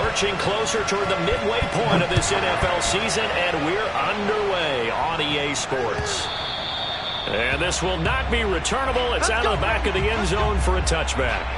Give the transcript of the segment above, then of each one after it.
marching closer toward the midway point of this NFL season, and we're underway on EA Sports. And this will not be returnable. It's out of the back of the end zone for a touchback.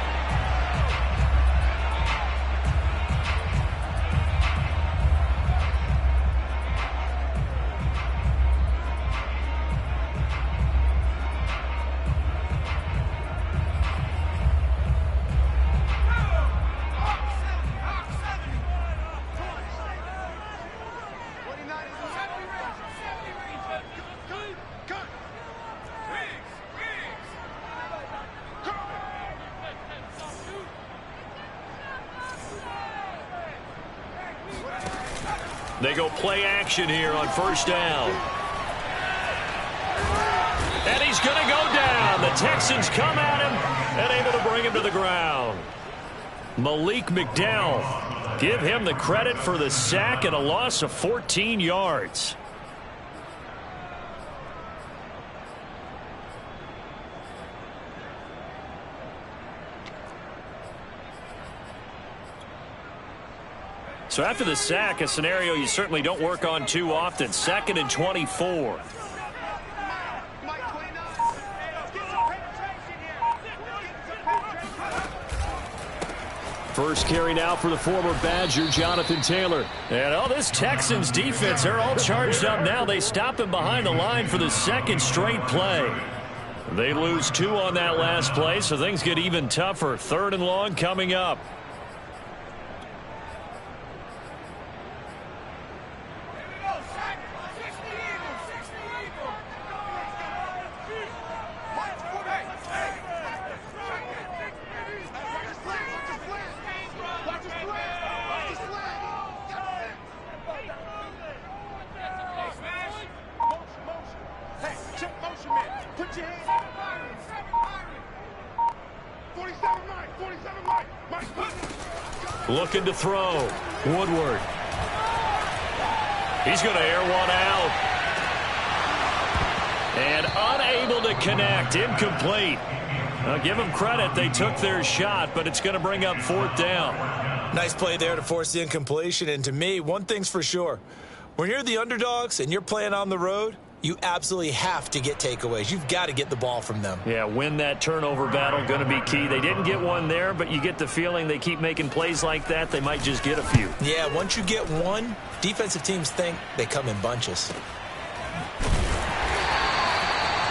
They go play action here on first down. And he's going to go down. The Texans come at him and able to bring him to the ground. Malik McDowell, give him the credit for the sack and a loss of 14 yards. So after the sack, a scenario you certainly don't work on too often. 2nd and 24. First carry now for the former Badger, Jonathan Taylor. And this Texans defense, they're all charged up now. They stop him behind the line for the second straight play. They lose 2 on that last play, so things get even tougher. 3rd and long coming up. Looking to throw. Woodward. He's going to air one out. And unable to connect. Incomplete. Give them credit. They took their shot, but it's going to bring up 4th down. Nice play there to force the incompletion. And to me, one thing's for sure. When you're the underdogs and you're playing on the road, you absolutely have to get takeaways. You've got to get the ball from them. Yeah, win that turnover battle, going to be key. They didn't get one there, but you get the feeling they keep making plays like that, they might just get a few. Yeah, once you get one, defensive teams think they come in bunches.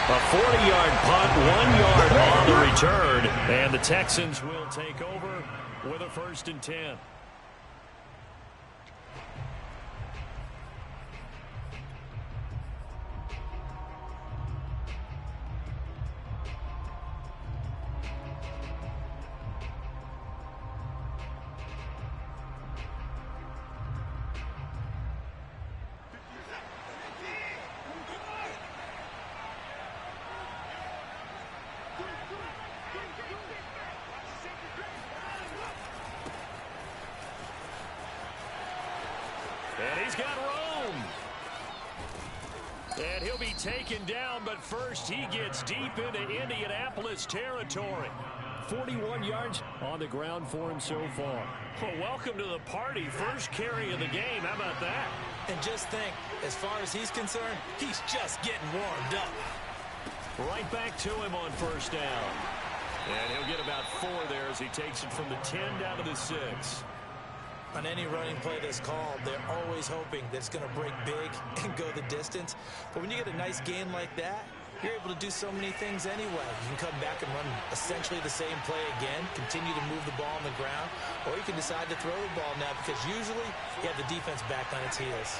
A 40-yard punt, 1 yard on the return, and the Texans will take over with a 1st and 10. And he's got room. And he'll be taken down, but first he gets deep into Indianapolis territory. 41 yards on the ground for him so far. Well, welcome to the party. First carry of the game. How about that? And just think, as far as he's concerned, he's just getting warmed up. Right back to him on first down. And he'll get about 4 there as he takes it from the 10 down to the 6. On any running play that's called, they're always hoping that it's going to break big and go the distance. But when you get a nice gain like that, you're able to do so many things anyway. You can come back and run essentially the same play again, continue to move the ball on the ground, or you can decide to throw the ball now because usually you have the defense back on its heels.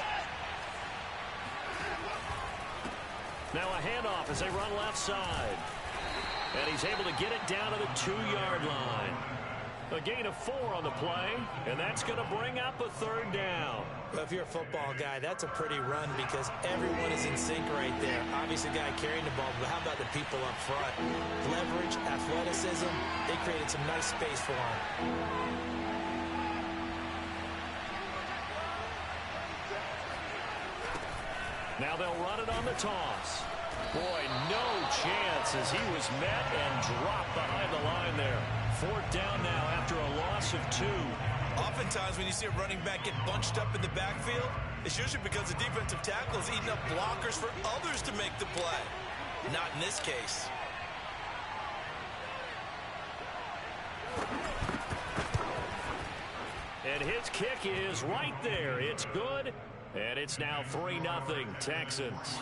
Now a handoff as they run left side. And he's able to get it down to the 2-yard line. A gain of 4 on the play, and that's going to bring up a 3rd down. Well, if you're a football guy, that's a pretty run because everyone is in sync right there. Obviously, the guy carrying the ball, but how about the people up front? Leverage, athleticism, they created some nice space for him. Now they'll run it on the toss. Boy, no chance as he was met and dropped behind the line there. 4th down now after a loss of 2. Oftentimes when you see a running back get bunched up in the backfield, it's usually because the defensive tackle is eating up blockers for others to make the play. Not in this case. And his kick is right there. It's good, and it's now 3-0 Texans.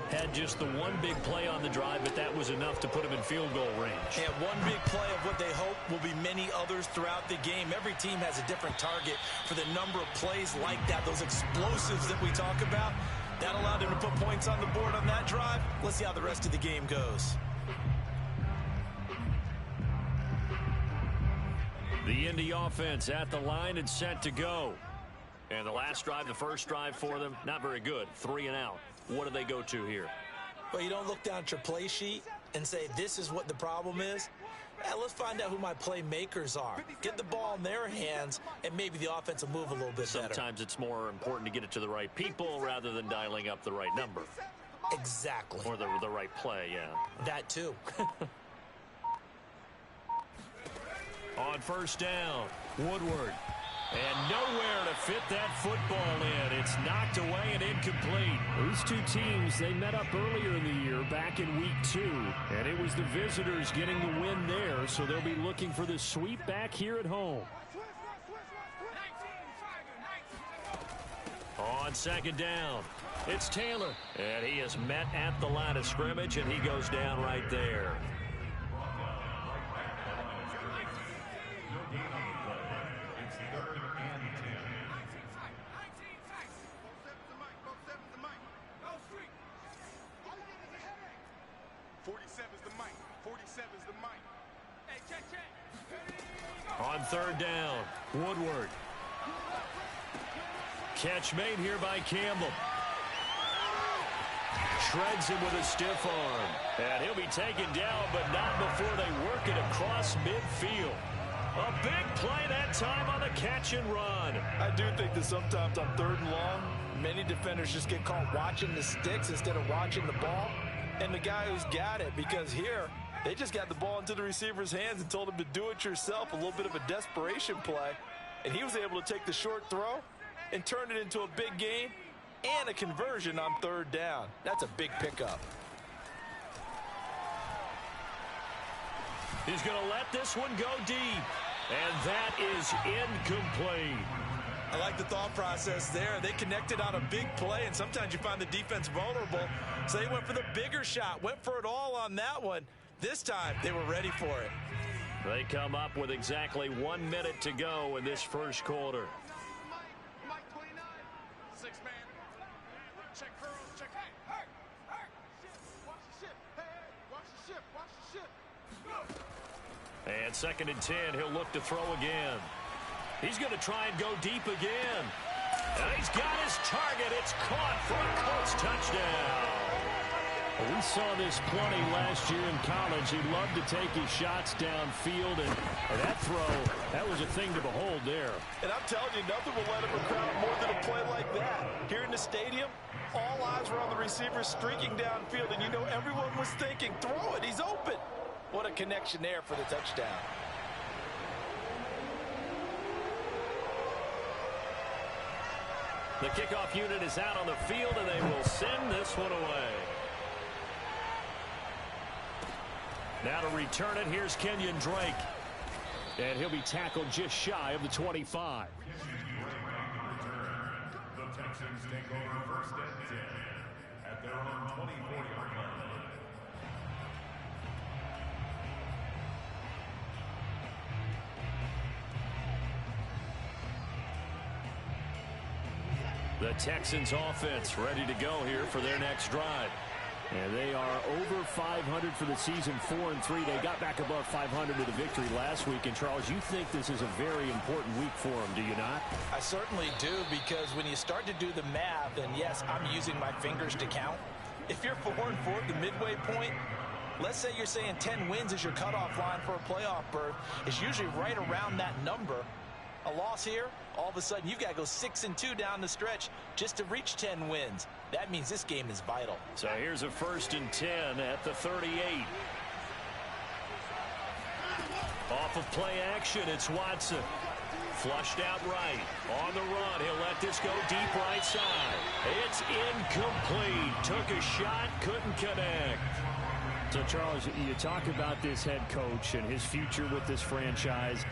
Had just the one big play on the drive, but that was enough to put him in field goal range. And one big play of what they hope will be many others throughout the game. Every team has a different target for the number of plays like that, those explosives that we talk about. That allowed him to put points on the board on that drive. Let's see how the rest of the game goes. The Indy offense at the line and set to go. And the last drive, the first drive for them, not very good. 3 and out. What do they go to here? Well, you don't look down at your play sheet and say, this is what the problem is. Let's find out who my playmakers are. Get the ball in their hands, and maybe the offense will move a little bit better. Sometimes it's more important to get it to the right people rather than dialing up the right number. Exactly. Or the right play, yeah. That too. On first down, Woodward. And nowhere to fit that football in. It's knocked away and incomplete. These two teams, they met up earlier in the year, back in week 2. And it was the visitors getting the win there, so they'll be looking for the sweep back here at home. On second down, it's Taylor. And he is met at the line of scrimmage, and he goes down right there. On third down, Woodward. Catch made here by Campbell. Shreds him with a stiff arm. And he'll be taken down, but not before they work it across midfield. A big play that time on the catch and run. I do think that sometimes on third and long, many defenders just get caught watching the sticks instead of watching the ball. And the guy who's got it, because here, they just got the ball into the receiver's hands and told him to do it yourself, a little bit of a desperation play. And he was able to take the short throw and turn it into a big gain and a conversion on third down. That's a big pickup. He's going to let this one go deep. And that is incomplete. I like the thought process there. They connected on a big play, and sometimes you find the defense vulnerable. So they went for the bigger shot, went for it all on that one. This time, they were ready for it. They come up with exactly 1 minute to go in this first quarter. And 2nd and 10, he'll look to throw again. He's going to try and go deep again. And he's got his target. It's caught for a Colts touchdown. Well, we saw this plenty last year in college. He loved to take his shots downfield, and that throw, that was a thing to behold there. And I'm telling you, nothing will let him crowd more than a play like that. Here in the stadium, all eyes were on the receiver streaking downfield, and you know everyone was thinking, throw it, he's open. What a connection there for the touchdown. The kickoff unit is out on the field, and they will send this one away. Now to return it, here's Kenyon Drake. And he'll be tackled just shy of the 25. The Texans take over 1st and 10 at their own 24-yard line. The Texans offense ready to go here for their next drive. And they are over 500 for the season, 4-3. They got back above 500 with a victory last week. And, Charles, you think this is a very important week for them, do you not? I certainly do, because when you start to do the math, and yes, I'm using my fingers to count. If you're 4-4 at the midway point, let's say you're saying 10 wins is your cutoff line for a playoff berth. It's usually right around that number. A loss here, all of a sudden you've got to go 6-2 down the stretch just to reach 10 wins. That means this game is vital. So here's a 1st and 10 at the 38. Off of play action, it's Watson. Flushed out right. On the run, he'll let this go deep right side. It's incomplete. Took a shot, couldn't connect. So, Charles, you talk about this head coach and his future with this franchise.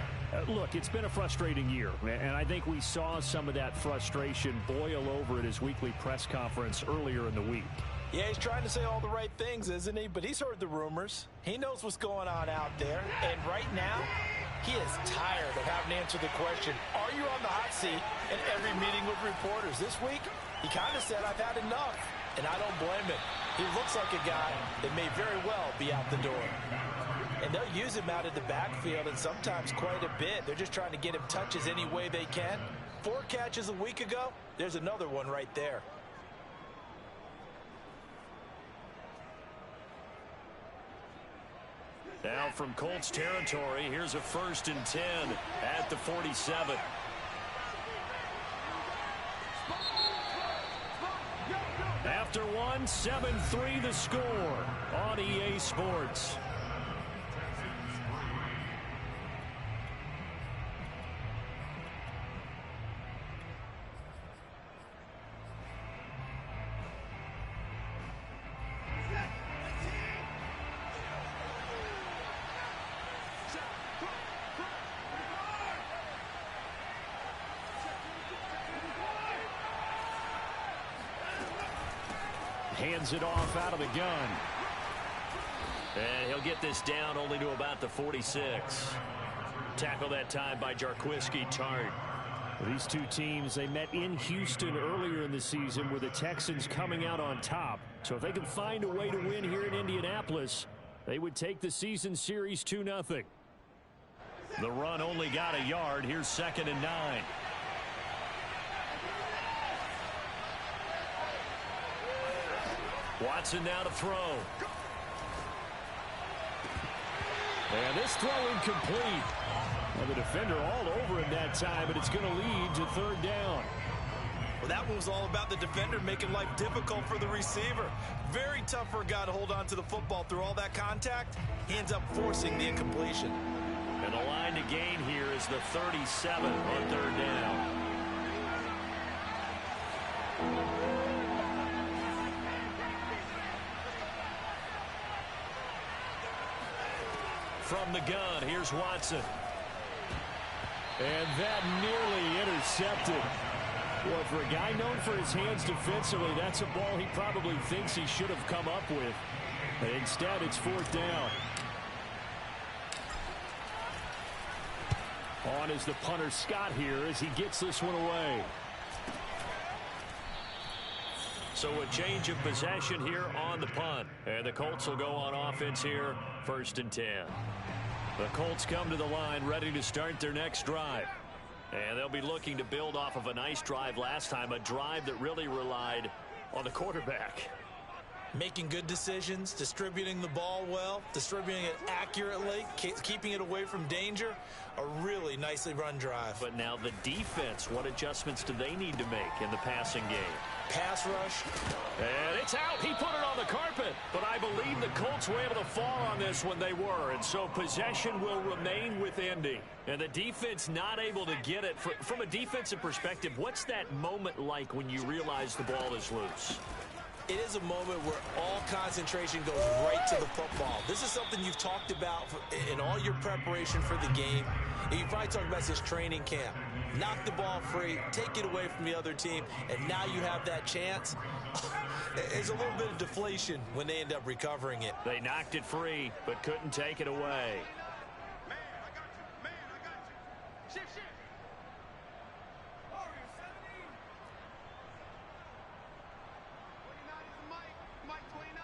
Look, it's been a frustrating year, and I think we saw some of that frustration boil over at his weekly press conference earlier in the week. Yeah, he's trying to say all the right things, isn't he? But he's heard the rumors. He knows what's going on out there. And right now, he is tired of having to answer the question, are you on the hot seat in every meeting with reporters? This week, he kind of said, I've had enough. And I don't blame him. He looks like a guy that may very well be out the door. And they'll use him out of the backfield, and sometimes quite a bit. They're just trying to get him touches any way they can. 4 catches a week ago, there's another one right there. Now from Colts territory, here's a 1st and 10 at the 47. After one, 7-3 the score on EA Sports. Hands it off out of the gun. And he'll get this down only to about the 46. Tackle that time by Jarquiski Tart. These two teams, they met in Houston earlier in the season with the Texans coming out on top. So if they can find a way to win here in Indianapolis, they would take the season series 2-0. The run only got a yard. Here's 2nd and 9. Watson now to throw. And this throw incomplete. Well, the defender all over him that time, but it's going to lead to 3rd down. Well, that one was all about the defender making life difficult for the receiver. Very tough for a guy to hold on to the football through all that contact. He ends up forcing the incompletion. And the line to gain here is the 37 on 3rd down. From the gun, here's Watson. And that nearly intercepted. Well, for a guy known for his hands defensively, that's a ball he probably thinks he should have come up with. But instead, it's 4th down. On is the punter Scott here as he gets this one away. So a change of possession here on the punt. And the Colts will go on offense here, 1st and 10. The Colts come to the line ready to start their next drive. And they'll be looking to build off of a nice drive last time, a drive that really relied on the quarterback. Making good decisions, distributing the ball well, distributing it accurately, keeping it away from danger. A really nicely run drive. But now the defense, what adjustments do they need to make in the passing game? Pass rush. And it's out. He put it on the carpet. But I believe the Colts were able to fall on this when they were. And so possession will remain with Indy. And the defense not able to get it. From a defensive perspective, what's that moment like when you realize the ball is loose? It is a moment where all concentration goes right to the football. This is something you've talked about in all your preparation for the game. And you probably talked about this training camp. Knock the ball free, take it away from the other team, and now you have that chance. There's a little bit of deflation when they end up recovering it. They knocked it free, but couldn't take it away. Man, I got you. Man, I got you. Shift, shift. Warrior 17. 29 is Mike. Mike 29.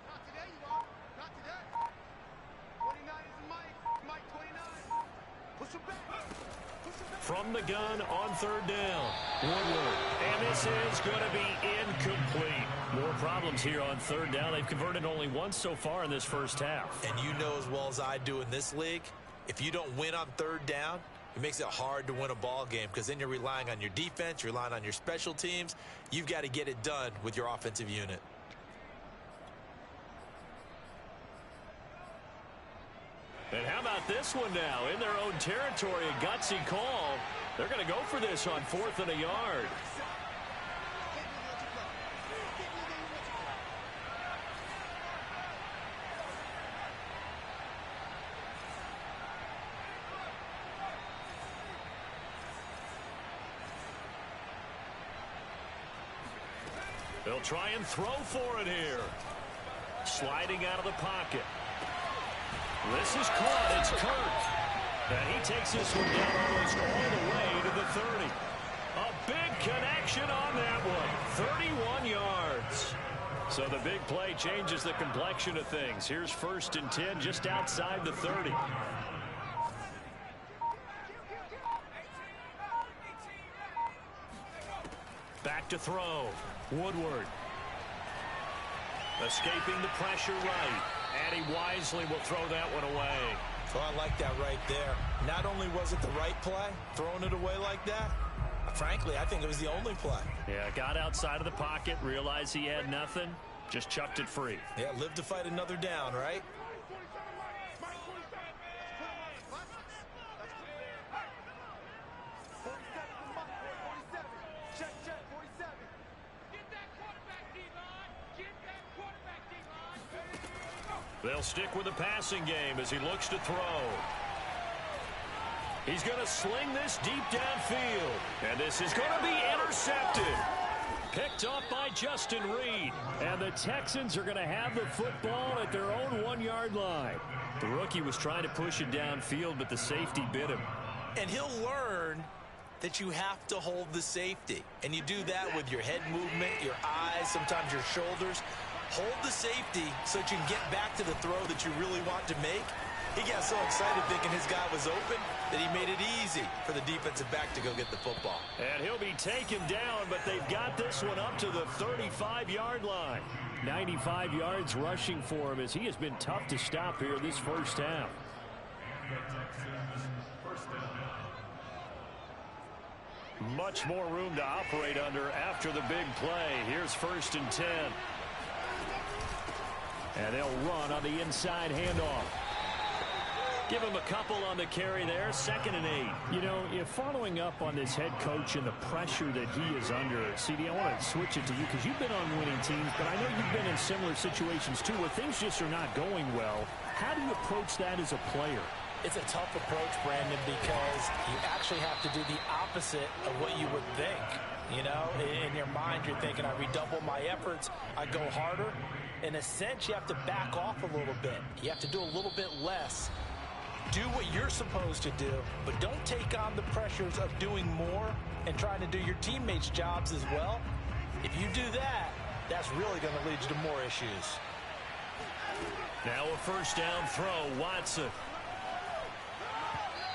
Not today, you won't. Not today. 29 is Mike. Mike 29. Push him back. From the gun on 3rd down. Woodward. And this is going to be incomplete. More problems here on 3rd down. They've converted only once so far in this first half. And you know as well as I do in this league, if you don't win on 3rd down, it makes it hard to win a ball game because then you're relying on your defense, you're relying on your special teams. You've got to get it done with your offensive And how about this one now? In their own territory, a gutsy call. They're going to go for this on 4th and a yard. They'll try and throw for it here. Sliding out of the pocket. This is caught. It's Kirk. And he takes this one down almost all the way to the 30. A big connection on that one. 31 yards. So the big play changes the complexion of things. Here's 1st and 10 just outside the 30. Back to throw. Woodward. Escaping the pressure right. And he wisely will throw that one away. So I like that right there. Not only was it the right play, throwing it away like that, frankly, I think it was the only play. Yeah, got outside of the pocket, realized he had nothing, just chucked it free. Yeah, live to fight another down, right? They'll stick with the passing game as he looks to throw. He's going to sling this deep downfield. And this is going to be intercepted. Picked off by Justin Reed. And the Texans are going to have the football at their own 1-yard line. The rookie was trying to push it downfield, but the safety bit him. And he'll learn that you have to hold the safety. And you do that with your head movement, your eyes, sometimes your shoulders. Hold the safety so that you can get back to the throw that you really want to make. He got so excited thinking his guy was open that he made it easy for the defensive back to go get the football. And he'll be taken down, but they've got this one up to the 35-yard line. 95 yards rushing for him as he has been tough to stop here this first half. Much more room to operate under after the big play. Here's 1st and 10. And they'll run on the inside handoff. Give him a couple on the carry there. 2nd and 8. You know, if following up on this head coach and the pressure that he is under, CD, I want to switch it to you because you've been on winning teams, but I know you've been in similar situations too where things just are not going well. How do you approach that as a player? It's a tough approach, Brandon, because you actually have to do the opposite of what you would think. You know, in your mind, you're thinking, I redouble my efforts, I go harder. In a sense, you have to back off a little bit. You have to do a little bit less. Do what you're supposed to do, but don't take on the pressures of doing more and trying to do your teammates' jobs as well. If you do that, that's really going to lead you to more issues. Now a 1st down throw, Watson.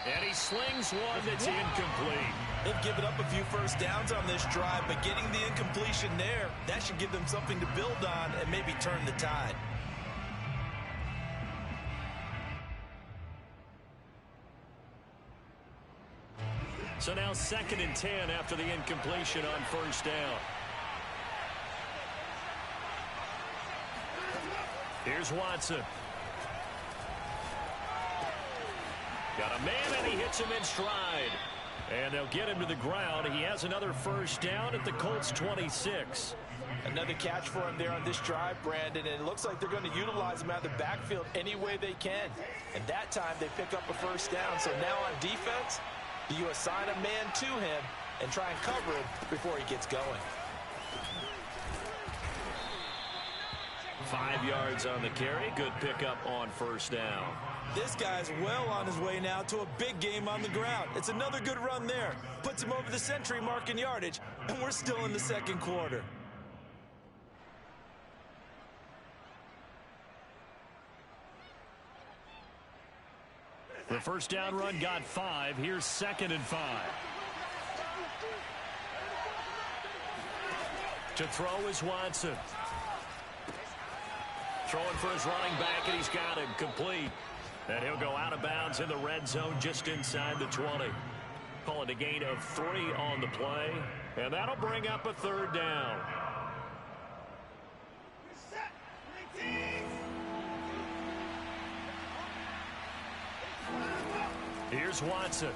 And he slings one that's incomplete. They've given up a few 1st downs on this drive, but getting the incompletion there, that should give them something to build on and maybe turn the tide. So now 2nd and 10 after the incompletion on 1st down. Here's Watson. Got a man, and he hits him in stride. And they'll get him to the ground. He has another 1st down at the Colts 26. Another catch for him there on this drive, Brandon, and it looks like they're going to utilize him out of the backfield any way they can. And that time they pick up a 1st down. So now on defense, you assign a man to him and try and cover him before he gets going. 5 yards on the carry. Good pickup on 1st down. This guy's well on his way now to a big game on the ground. It's another good run there. Puts him over the century mark in yardage, and we're still in the 2nd quarter. The 1st down run got 5. Here's 2nd and 5. To throw is Watson. Throwing for his running back, and he's got him complete. And he'll go out of bounds in the red zone just inside the 20. Call it a gain of 3 on the play. And that'll bring up a 3rd down. Here's Watson.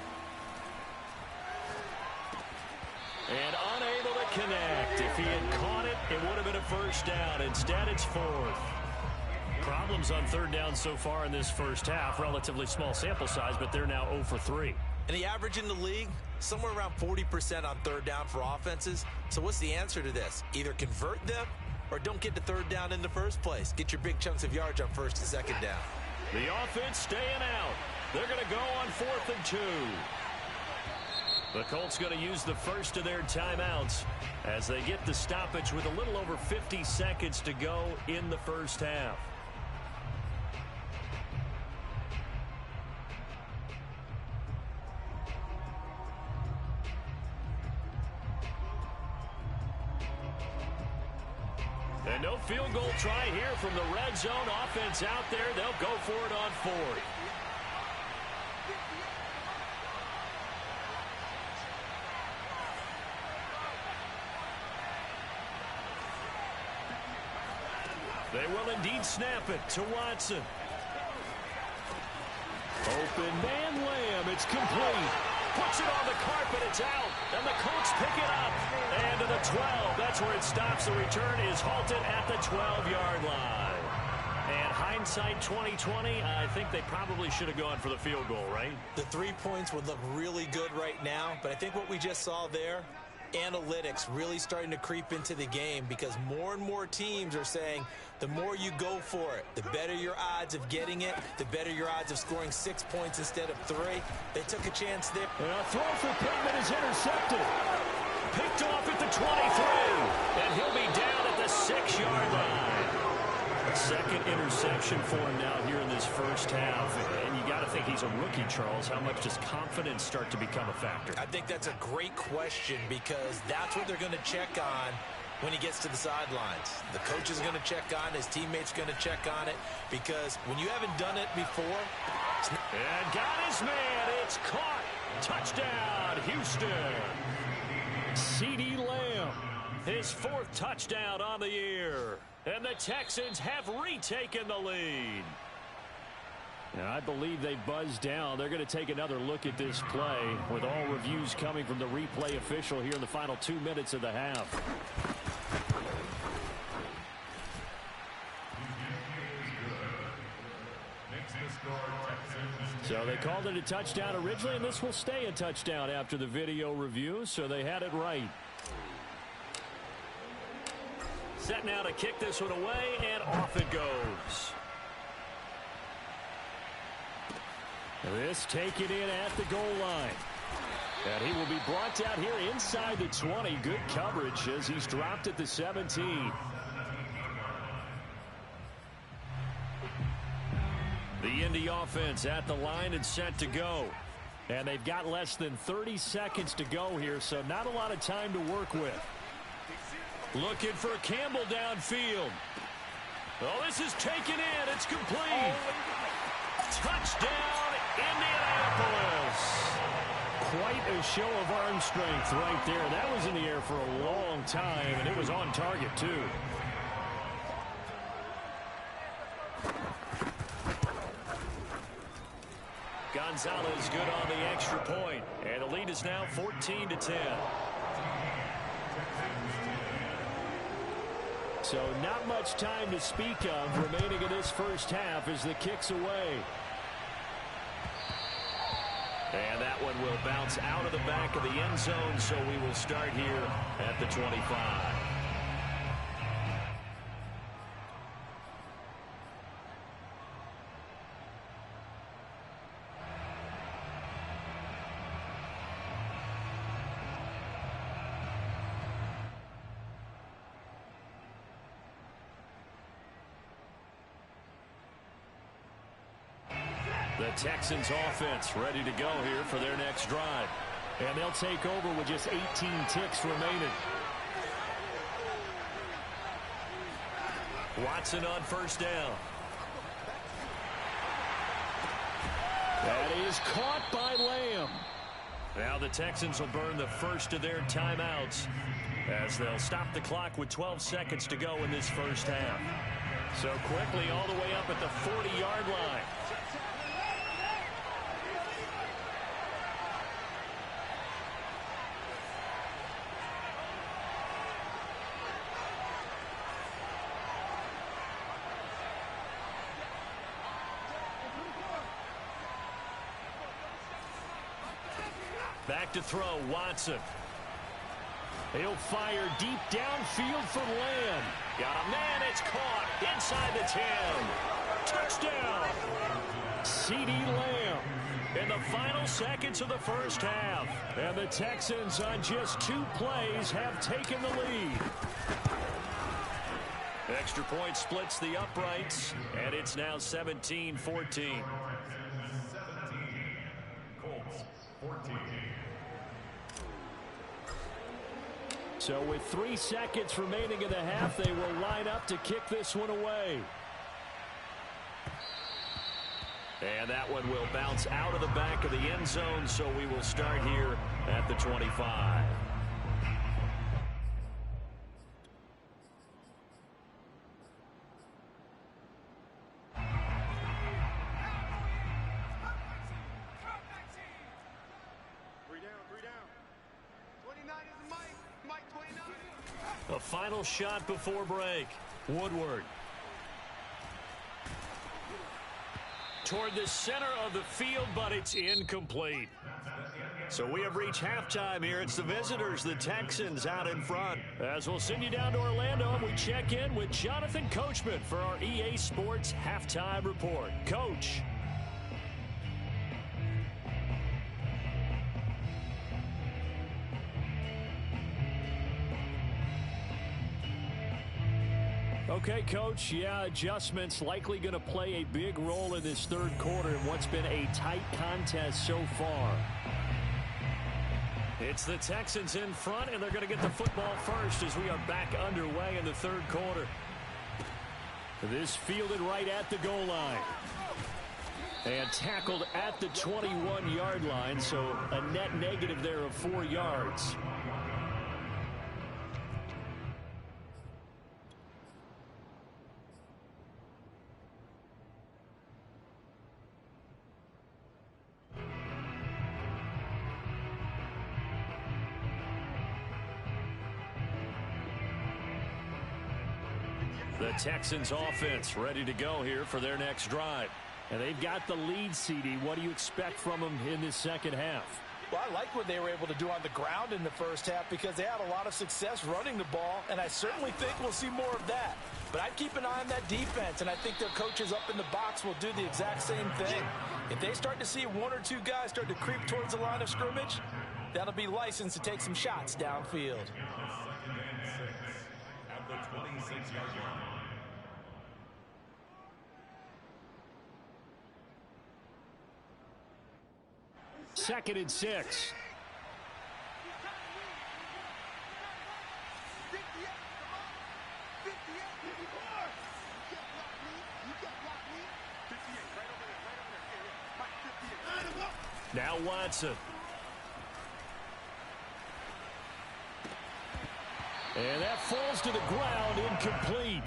And unable to connect. If he had caught it, it would have been a first down. Instead, it's fourth. Problems on third down so far in this first half. Relatively small sample size, but they're now 0 for 3. And the average in the league, somewhere around 40% on third down for offenses. So what's the answer to this? Either convert them or don't get to third down in the first place. Get your big chunks of yards on first and second down. The offense staying out. They're going to go on 4th and 2. The Colts going to use the first of their timeouts as they get the stoppage with a little over 50 seconds to go in the first half. And no field goal try here from the red zone. Offense out there. They'll go for it on 4th. They will indeed snap it to Watson. Open man Lamb. It's complete. Puts it on the carpet. It's out. And the Colts pick it up. And to the 12. That's where it stops. The return is halted at the 12-yard line. And hindsight 2020, I think they probably should have gone for the field goal, right? The 3 points would look really good right now. But I think what we just saw there, analytics really starting to creep into the game because more and more teams are saying the more you go for it, the better your odds of getting it, the better your odds of scoring 6 points instead of 3. They took a chance there. And a throw for Pittman is intercepted. Picked off at the 23. And he'll be down at the 6-yard line. Second interception for him now here in this first half. And you got to think he's a rookie, Charles. How much does confidence start to become a factor? I think that's a great question because that's what they're going to check on when he gets to the sidelines. The coach is going to check on, his teammates going to check on it because when you haven't done it before. And got his man. It's caught. Touchdown, Houston. CeeDee Lamb, his 4th touchdown on the year. And the Texans have retaken the lead. And I believe they buzzed down. They're going to take another look at this play with all reviews coming from the replay official here in the final 2 minutes of the half. So they called it a touchdown originally, and this will stay a touchdown after the video review, so they had it right. Set now to kick this one away, and off it goes. This taken in at the goal line. And he will be brought down here inside the 20. Good coverage as he's dropped at the 17. The Indy offense at the line and set to go. And they've got less than 30 seconds to go here, so not a lot of time to work with. Looking for Campbell downfield. Oh, this is taken in. It's complete. Touchdown, Indianapolis. Quite a show of arm strength right there. That was in the air for a long time, and it was on target, too. Gonzalez good on the extra point, and the lead is now 14-10. So not much time to speak of remaining in this first half as the kick's away. And that one will bounce out of the back of the end zone, so we will start here at the 25. The Texans offense ready to go here for their next drive. And they'll take over with just 18 ticks remaining. Watson on first down. That is caught by Lamb. Now the Texans will burn the first of their timeouts as they'll stop the clock with 12 seconds to go in this first half. So quickly all the way up at the 40-yard line. Back to throw, Watson. He'll fire deep downfield for Lamb. Got a man, it's caught inside the 10. Touchdown! CeeDee Lamb in the final seconds of the first half. And the Texans on just 2 plays have taken the lead. Extra point splits the uprights, and it's now 17-14. 17, Colts 14. So with 3 seconds remaining in the half, they will line up to kick this one away. And that one will bounce out of the back of the end zone, so we will start here at the 25. A final shot before break. Woodward. Toward the center of the field, but it's incomplete. So we have reached halftime here. It's the visitors, the Texans, out in front. As we'll send you down to Orlando, and we check in with Jonathan Coachman for our EA Sports Halftime Report. Coach. Okay, Coach, yeah, adjustments likely going to play a big role in this third quarter in what's been a tight contest so far. It's the Texans in front, and they're going to get the football first as we are back underway in the third quarter. This fielded right at the goal line. And tackled at the 21-yard line, so a net negative there of 4 yards. The Texans offense ready to go here for their next drive. And they've got the lead, CeeDee. What do you expect from them in this second half? Well, I like what they were able to do on the ground in the first half because they had a lot of success running the ball, and I certainly think we'll see more of that. But I'd keep an eye on that defense, and I think their coaches up in the box will do the exact same thing. If they start to see 1 or 2 guys start to creep towards the line of scrimmage, that'll be licensed to take some shots downfield. Second and 6 at the 26-yard line. Second and 6. Now Watson. And that falls to the ground, incomplete.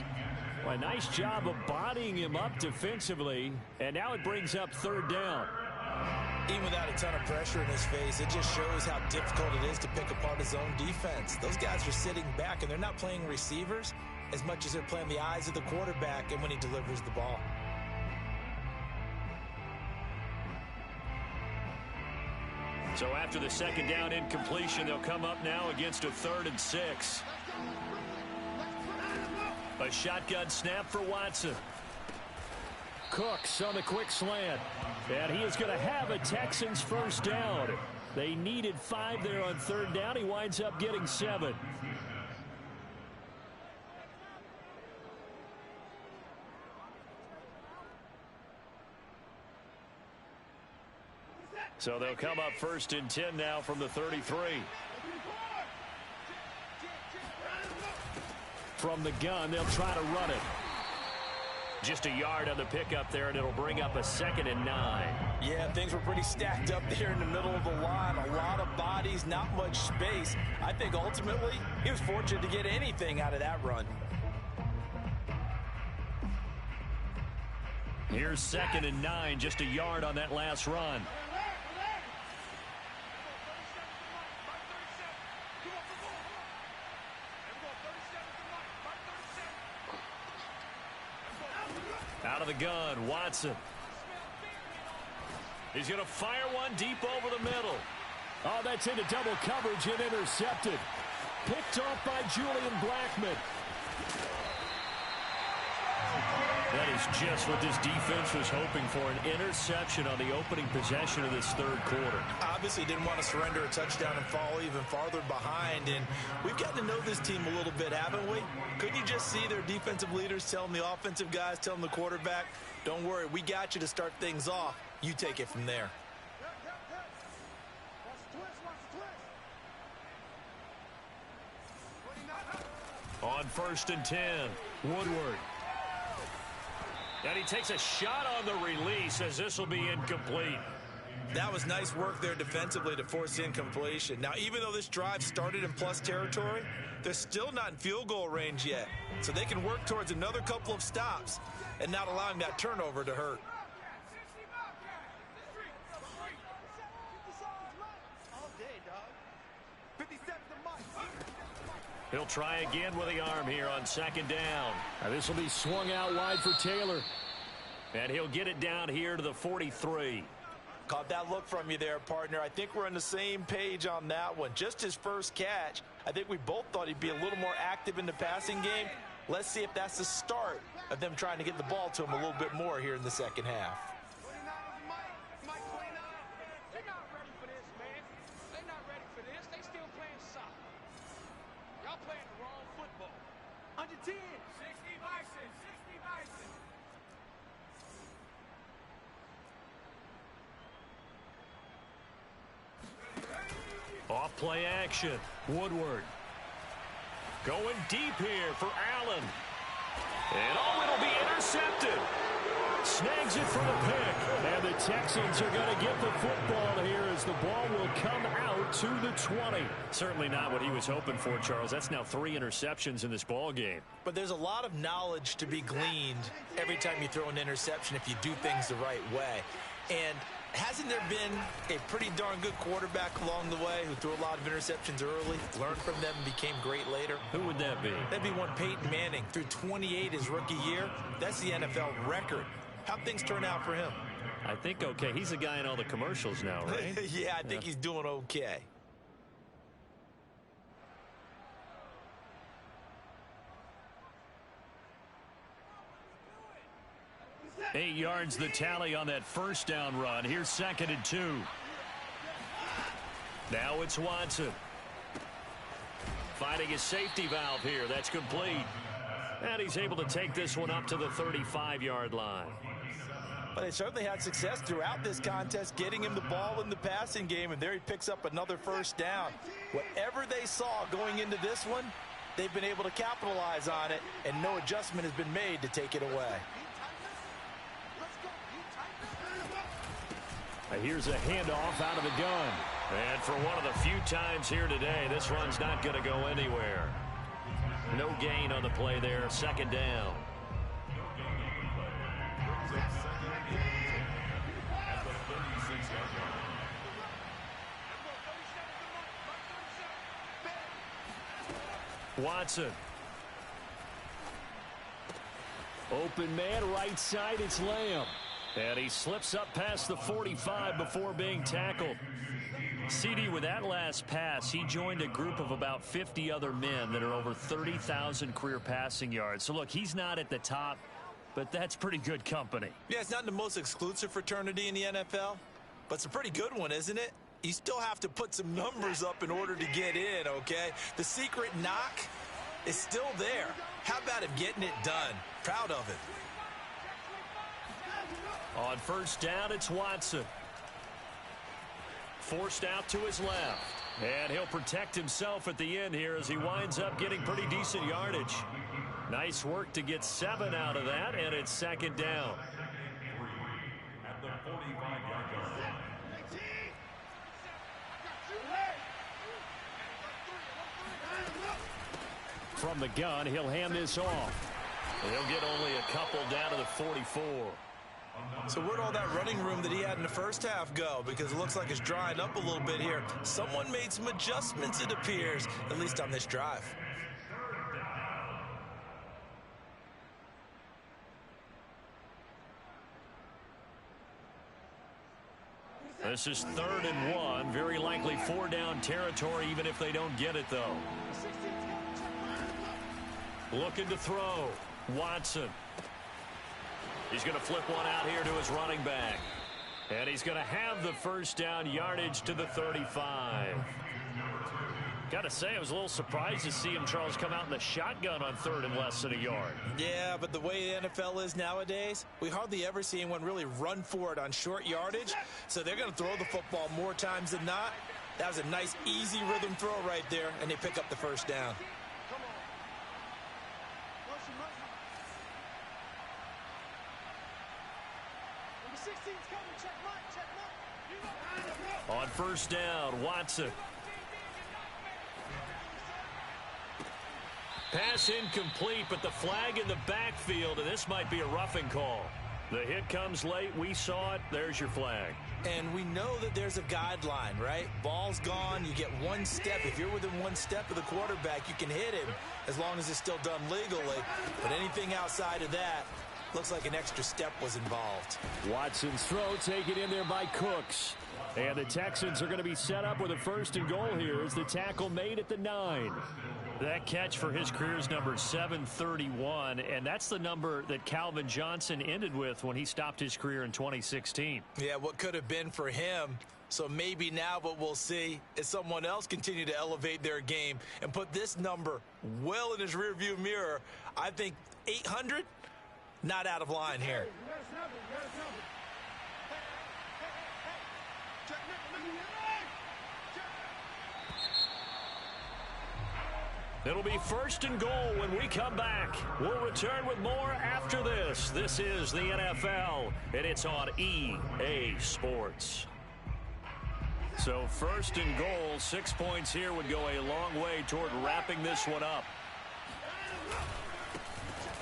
Well, a nice job of bodying him up defensively. And now it brings up third down. Even without a ton of pressure in his face, it just shows how difficult it is to pick apart his own defense. Those guys are sitting back, and they're not playing receivers as much as they're playing the eyes of the quarterback and when he delivers the ball. So after the second down incompletion, they'll come up now against a 3rd and 6. A shotgun snap for Watson. Cooks on the quick slant. And he is going to have a Texans first down. They needed 5 there on third down. He winds up getting 7. So they'll come up 1st and 10 now from the 33. From the gun, they'll try to run it. Just a yard on the pickup there, and it'll bring up a 2nd and 9. Yeah, things were pretty stacked up there in the middle of the line. A lot of bodies, not much space. I think ultimately he was fortunate to get anything out of that run. Here's 2nd and 9, just a yard on that last run. Out of the gun, Watson. He's going to fire one deep over the middle. Oh, that's into double coverage and intercepted. Picked off by Julian Blackmon. That is just what this defense was hoping for, an interception on the opening possession of this third quarter. Obviously didn't want to surrender a touchdown and fall even farther behind, and we've gotten to know this team a little bit, haven't we? Couldn't you just see their defensive leaders telling the offensive guys, telling the quarterback, don't worry, we got you to start things off. You take it from there. On 1st and 10, Woodward. And he takes a shot on the release as this will be incomplete. That was nice work there defensively to force incompletion. Now, even though this drive started in plus territory, they're still not in field goal range yet. So they can work towards another couple of stops and not allowing that turnover to hurt. He'll try again with the arm here on 2nd down. Now this will be swung out wide for Taylor. And he'll get it down here to the 43. Caught that look from you there, partner. I think we're on the same page on that one. Just his first catch, I think we both thought he'd be a little more active in the passing game. Let's see if that's the start of them trying to get the ball to him a little bit more here in the second half. Off play action. Woodward. Going deep here for Allen. And oh, it'll be intercepted. Snags it for the pick. And the Texans are going to get the football here as the ball will come out to the 20. Certainly not what he was hoping for, Charles. That's now 3 interceptions in this ball game. But there's a lot of knowledge to be gleaned every time you throw an interception if you do things the right way. And hasn't there been a pretty darn good quarterback along the way who threw a lot of interceptions early, learned from them, and became great later? Who would that be? That'd be one Peyton Manning. Threw 28 his rookie year. That's the NFL record. How'd things turn out for him? I think okay. He's a guy in all the commercials now, right? Yeah, I think he's doing okay. Eight yards the tally on that first down run. Here's 2nd and 2. Now it's Watson. Finding his safety valve here. That's complete. And he's able to take this one up to the 35-yard line. But they certainly had success throughout this contest, getting him the ball in the passing game, and there he picks up another first down. Whatever they saw going into this one, they've been able to capitalize on it, and no adjustment has been made to take it away. Here's a handoff out of the gun. And for one of the few times here today, this run's not going to go anywhere. No gain on the play there. 2nd down. Watson. Open man, right side, it's Lamb. And he slips up past the 45 before being tackled. CD, with that last pass, he joined a group of about 50 other men that are over 30,000 career passing yards. So, look, he's not at the top, but that's pretty good company. Yeah, it's not the most exclusive fraternity in the NFL, but it's a pretty good one, isn't it? You still have to put some numbers up in order to get in, okay? The secret knock is still there. How about him getting it done? Proud of it. On 1st down, it's Watson. Forced out to his left. And he'll protect himself at the end here as he winds up getting pretty decent yardage. Nice work to get 7 out of that, and it's 2nd down. At the 45-yard line. From the gun, he'll hand this off. He'll get only a couple down to the 44. So where'd all that running room that he had in the first half go? Because it looks like it's drying up a little bit here. Someone made some adjustments, it appears, at least on this drive. This is 3rd and 1. Very likely 4-down territory, even if they don't get it, though. Looking to throw. Watson. He's going to flip one out here to his running back. And he's going to have the first down, yardage to the 35. Got to say, I was a little surprised to see him, Charles, come out in the shotgun on 3rd and less than a yard. Yeah, but the way the NFL is nowadays, we hardly ever see anyone really run for it on short yardage. So they're going to throw the football more times than not. That was a nice, easy rhythm throw right there, and they pick up the first down. On first down, Watson. Pass incomplete, but the flag in the backfield, and this might be a roughing call. The hit comes late. We saw it. There's your flag. And we know that there's a guideline, right? Ball's gone. You get one step. If you're within one step of the quarterback, you can hit him as long as it's still done legally. But anything outside of that, looks like an extra step was involved. Watson's throw taken in there by Cooks. And the Texans are going to be set up with a 1st and goal here as the tackle made at the 9. That catch for his career is number 731, and that's the number that Calvin Johnson ended with when he stopped his career in 2016. Yeah, what could have been for him. So maybe now what we'll see is someone else continue to elevate their game and put this number well in his rearview mirror. I think 800, not out of line here. It'll be 1st and goal when we come back. We'll return with more after this. This is the NFL, and it's on EA Sports. So 1st and goal, 6 points here would go a long way toward wrapping this one up.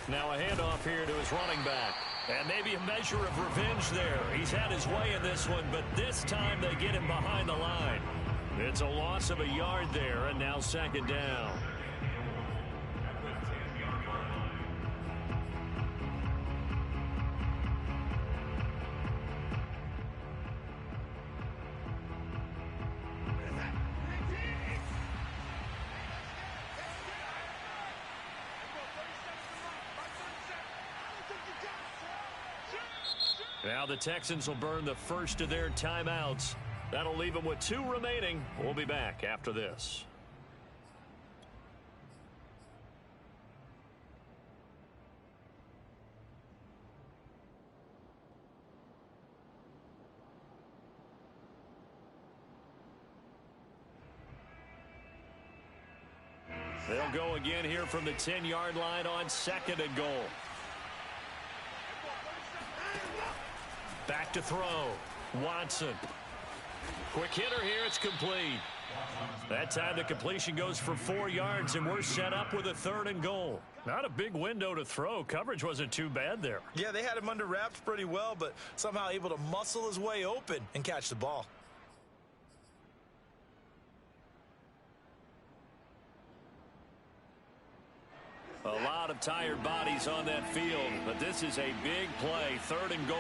Now a handoff here to his running back. And maybe a measure of revenge there. He's had his way in this one, but this time they get him behind the line. It's a loss of a yard there, and now 2nd down. Now the Texans will burn the first of their timeouts. That'll leave them with 2 remaining. We'll be back after this. They'll go again here from the 10-yard line on 2nd and goal. Back to throw. Watson. Quick hitter here. It's complete. That time the completion goes for 4 yards, and we're set up with a 3rd and goal. Not a big window to throw. Coverage wasn't too bad there. Yeah, they had him under wraps pretty well, but somehow able to muscle his way open and catch the ball. A lot of tired bodies on that field, but this is a big play. 3rd and goal.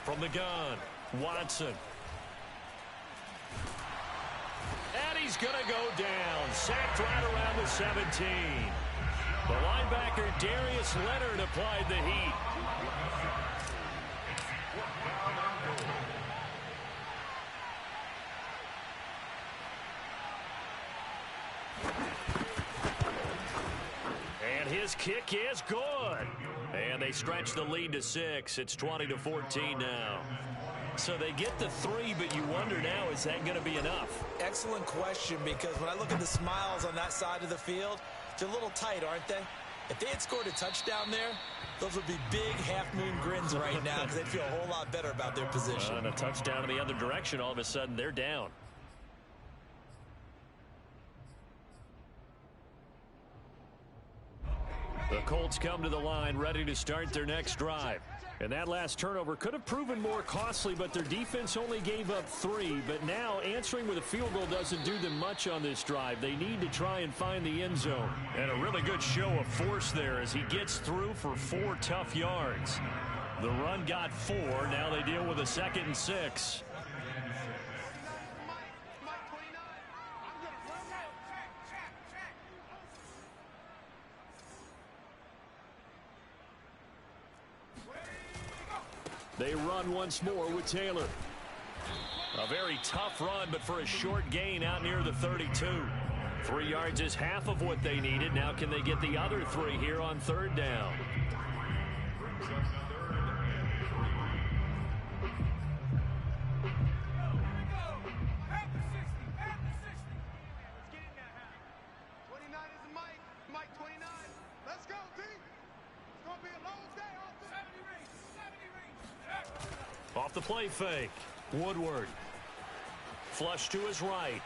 From the gun, Watson. And he's going to go down. Sacked right around the 17. The linebacker, Darius Leonard, applied the heat. And his kick is good. And they stretch the lead to 6. It's 20-14 now. So they get the 3, but you wonder now, is that going to be enough? Excellent question, because when I look at the smiles on that side of the field, they're a little tight, aren't they? If they had scored a touchdown there, those would be big half-moon grins right now because they'd feel a whole lot better about their position. And a touchdown in the other direction, all of a sudden they're down. The Colts come to the line ready to start their next drive. And that last turnover could have proven more costly, but their defense only gave up 3. But now answering with a field goal doesn't do them much on this drive. They need to try and find the end zone. And a really good show of force there as he gets through for 4 tough yards. The run got 4. Now they deal with a 2nd and 6. They run once more with Taylor. A very tough run, but for a short gain out near the 32. 3 yards is half of what they needed. Now can they get the other 3 here on 3rd down? Off the play fake. Woodward. Flush to his right.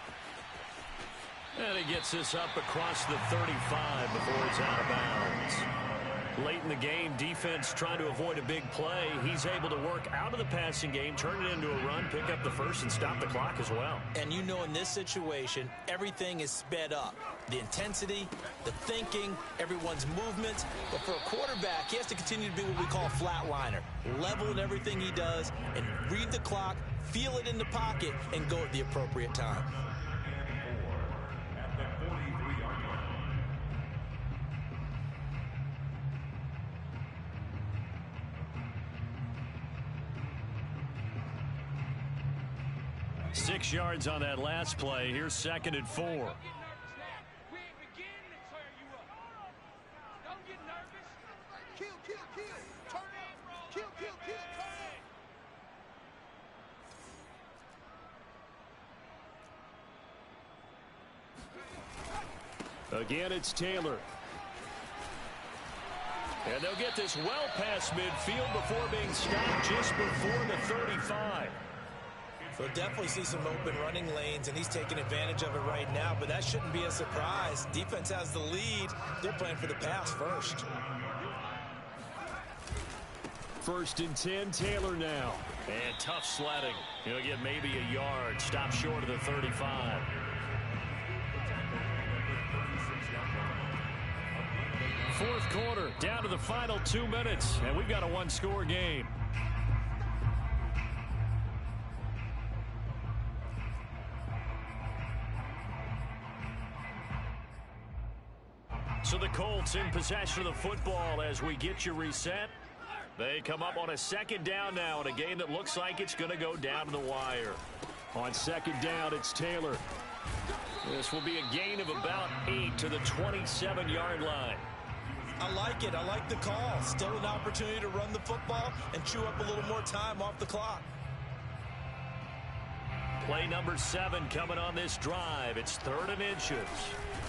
And he gets this up across the 35 before it's out of bounds. Late in the game, defense trying to avoid a big play. He's able to work out of the passing game, turn it into a run, pick up the first, and stop the clock as well. And you know in this situation, everything is sped up. The intensity, the thinking, everyone's movement. But for a quarterback, he has to continue to be what we call a flatliner. Level in everything he does and read the clock, feel it in the pocket, and go at the appropriate time. 6 yards on that last play. Here's 2nd and 4. Again, it's Taylor. And they'll get this well past midfield before being stopped just before the 35. We'll definitely see some open running lanes, and he's taking advantage of it right now, but that shouldn't be a surprise. Defense has the lead. They're playing for the pass first. 1st and 10, Taylor now. And tough sledding. He'll get maybe a yard. Stop short of the 35. Fourth quarter, down to the final 2 minutes, and we've got a 1-score game. So the Colts in possession of the football as we get you reset. They come up on a 2nd down now in a game that looks like it's going to go down to the wire. On 2nd down, it's Taylor. This will be a gain of about 8 to the 27-yard line. I like it. I like the call. Still an opportunity to run the football and chew up a little more time off the clock. Play number 7 coming on this drive. It's 3rd and inches.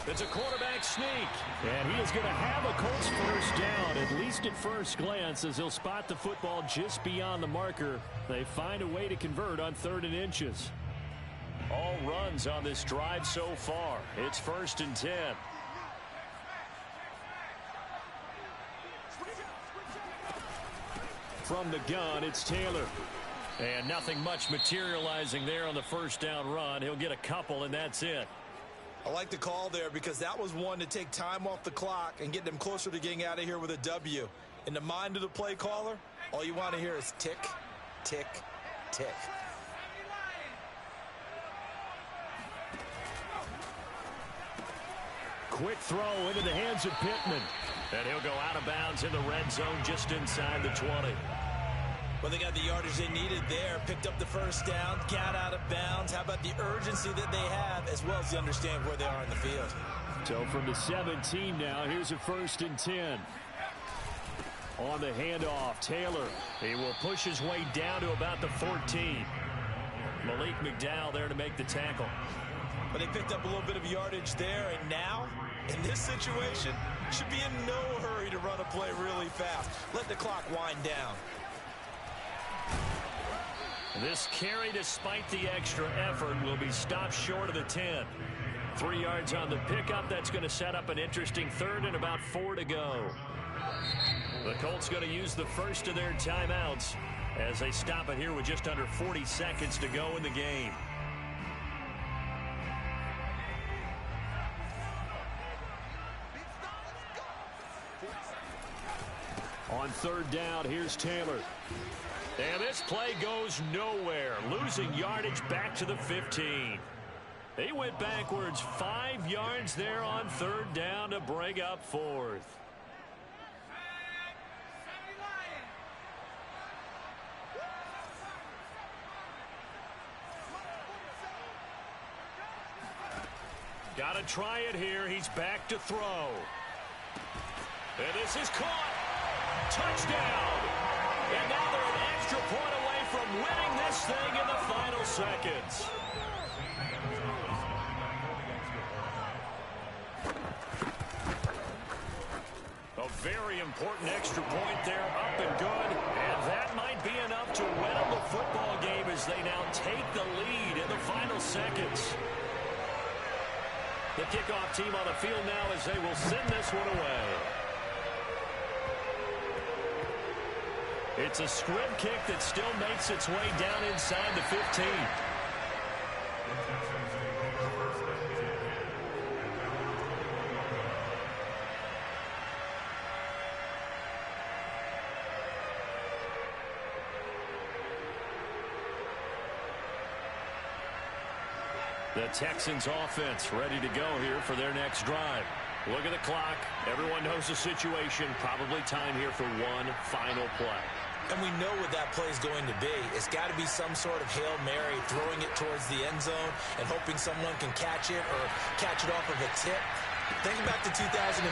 It's a quarterback sneak. And he is going to have a Colts first down, at least at first glance, as he'll spot the football just beyond the marker. They find a way to convert on 3rd and inches. All runs on this drive so far. It's 1st and 10. From the gun, it's Taylor. And nothing much materializing there on the first down run. He'll get a couple, and that's it. I like the call there because that was one to take time off the clock and get them closer to getting out of here with a W. In the mind of the play caller, all you want to hear is tick, tick, tick. Quick throw into the hands of Pittman. And he'll go out of bounds in the red zone just inside the 20. Well, they got the yardage they needed there, picked up the first down, got out of bounds. How about the urgency that they have, as well as they understand where they are in the field. So from the 17 now, here's a 1st and 10. On the handoff, Taylor. He will push his way down to about the 14. Malik McDowell there to make the tackle. But they picked up a little bit of yardage there, and now, in this situation, should be in no hurry to run a play really fast. Let the clock wind down. This carry, despite the extra effort, will be stopped short of the 10. 3 yards on the pickup. That's going to set up an interesting 3rd and about 4 to go. The Colts going to use the first of their timeouts as they stop it here with just under 40 seconds to go in the game. On third down, here's Taylor. And this play goes nowhere. Losing yardage back to the 15. He went backwards 5 yards there on third down to bring up fourth. Got to try it here. He's back to throw. And this is caught. Touchdown. And now they're an extra point away from winning this thing in the final seconds. A very important extra point there, up and good. And that might be enough to win them the football game as they now take the lead in the final seconds. The kickoff team on the field now as they will send this one away. It's a squib kick that still makes its way down inside the 15. The Texans offense ready to go here for their next drive. Look at the clock. Everyone knows the situation. Probably time here for one final play. And we know what that play is going to be. It's got to be some sort of Hail Mary, throwing it towards the end zone and hoping someone can catch it or catch it off of a tip. Think back to 2015.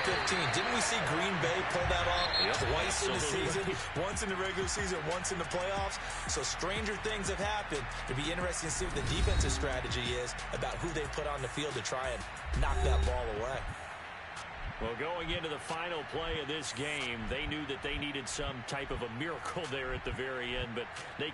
Didn't we see Green Bay pull that off twice in the season? Once in the regular season, once in the playoffs. So stranger things have happened. It'd be interesting to see what the defensive strategy is about who they put on the field to try and knock that ball away. Well, going into the final play of this game, they knew that they needed some type of a miracle there at the very end, but they